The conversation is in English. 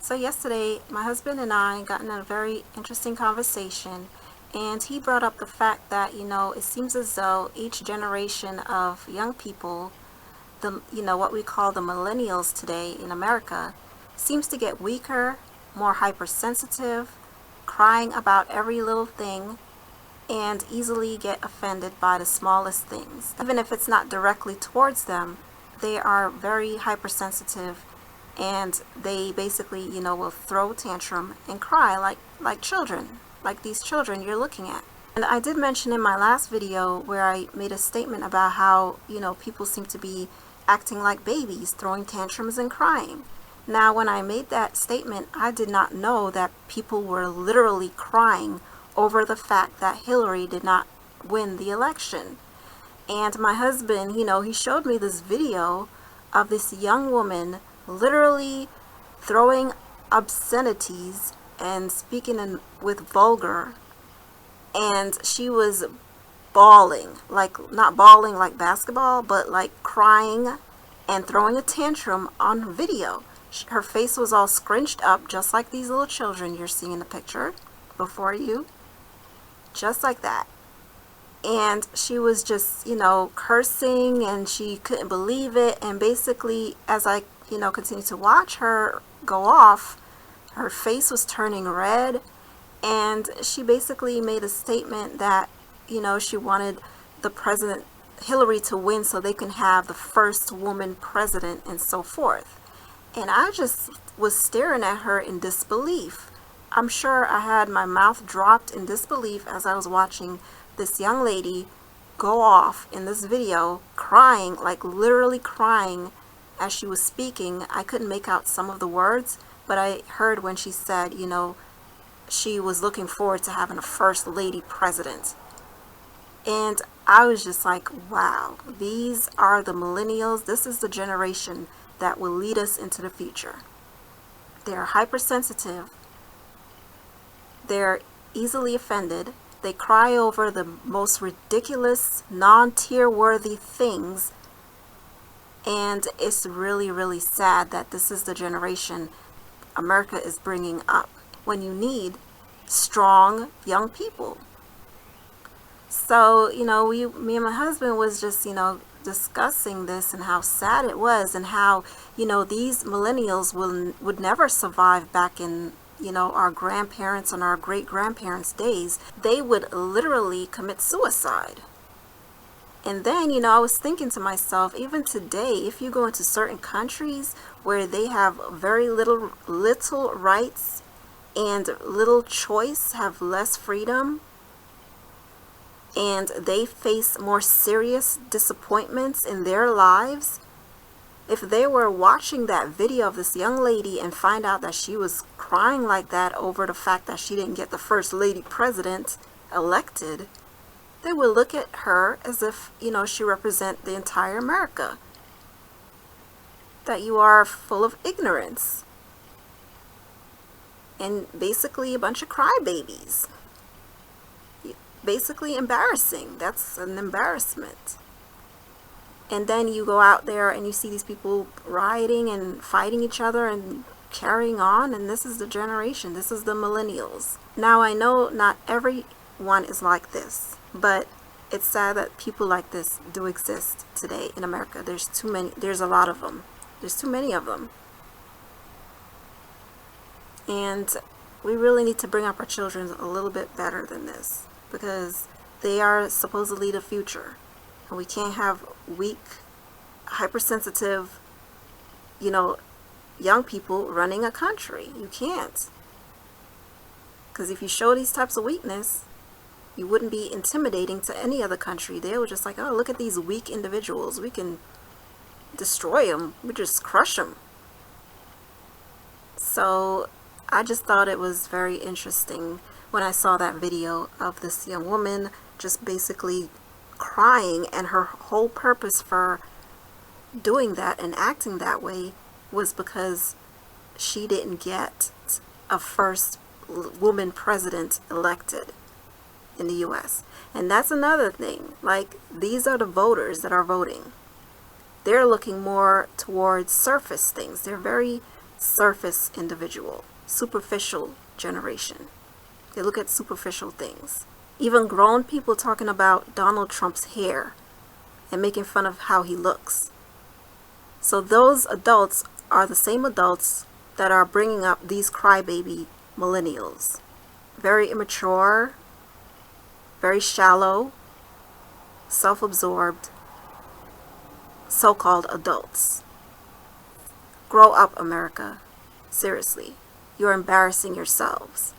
So yesterday, my husband and I got in a very interesting conversation, and he brought up the fact that, it seems as though each generation of young people, what we call the millennials today in America, seems to get weaker, more hypersensitive, crying about every little thing, and easily get offended by the smallest things. Even if it's not directly towards them, they are very hypersensitive, and they basically, will throw tantrum and cry like children, like these children you're looking at. And I did mention in my last video where I made a statement about how, people seem to be acting like babies, throwing tantrums and crying. Now, when I made that statement, I did not know that people were literally crying over the fact that Hillary did not win the election. And my husband, he showed me this video of this young woman literally throwing obscenities and speaking with vulgar, and she was bawling, like not bawling like basketball, but like crying and throwing a tantrum on video. Her face was all scrunched up just like these little children you're seeing in the picture before you, just like that. And she was just, cursing, and she couldn't believe it. And basically, as I, continued to watch her go off, her face was turning red. And she basically made a statement that, she wanted the president, Hillary, to win so they can have the first woman president and so forth. And I just was staring at her in disbelief. I'm sure I had my mouth dropped in disbelief as I was watching this young lady go off in this video, crying, like literally crying as she was speaking. I couldn't make out some of the words, but I heard when she said, she was looking forward to having a first lady president. And I was just like, wow, these are the millennials. This is the generation that will lead us into the future. They're hypersensitive. They're easily offended. They cry over the most ridiculous, non-tear worthy things. And it's really, really sad that this is the generation America is bringing up when you need strong young people. So, me and my husband was just, discussing this and how sad it was, and how, these millennials would never survive back in, our grandparents and our great-grandparents' days. They would literally commit suicide. And then, I was thinking to myself, even today, if you go into certain countries where they have very little rights and little choice, have less freedom, and they face more serious disappointments in their lives, if they were watching that video of this young lady and find out that she was crying like that over the fact that she didn't get the first lady president elected, they would look at her as if, she represent the entire America. That you are full of ignorance. And basically a bunch of crybabies. Basically embarrassing. That's an embarrassment. And then you go out there and you see these people rioting and fighting each other and carrying on, and this is the generation. This is the millennials. Now, I know not everyone is like this, but it's sad that people like this do exist today in America. There's too many. There's a lot of them. There's too many of them. And we really need to bring up our children a little bit better than this, because they are supposedly the future. And we can't have weak, hypersensitive, young people running a country. You can't. Because if you show these types of weakness, you wouldn't be intimidating to any other country. They were just like, oh, look at these weak individuals. We can destroy them. We just crush them. So I just thought it was very interesting when I saw that video of this young woman just basically crying, and her whole purpose for doing that and acting that way was because she didn't get a first woman president elected in the US. And that's another thing. Like, these are the voters that are voting. They're looking more towards surface things. They're very surface individual, superficial generation. They look at superficial things. Even grown people talking about Donald Trump's hair and making fun of how he looks. So those adults are the same adults that are bringing up these crybaby millennials. Very immature, very shallow, self-absorbed, so-called adults. Grow up, America. Seriously. You're embarrassing yourselves.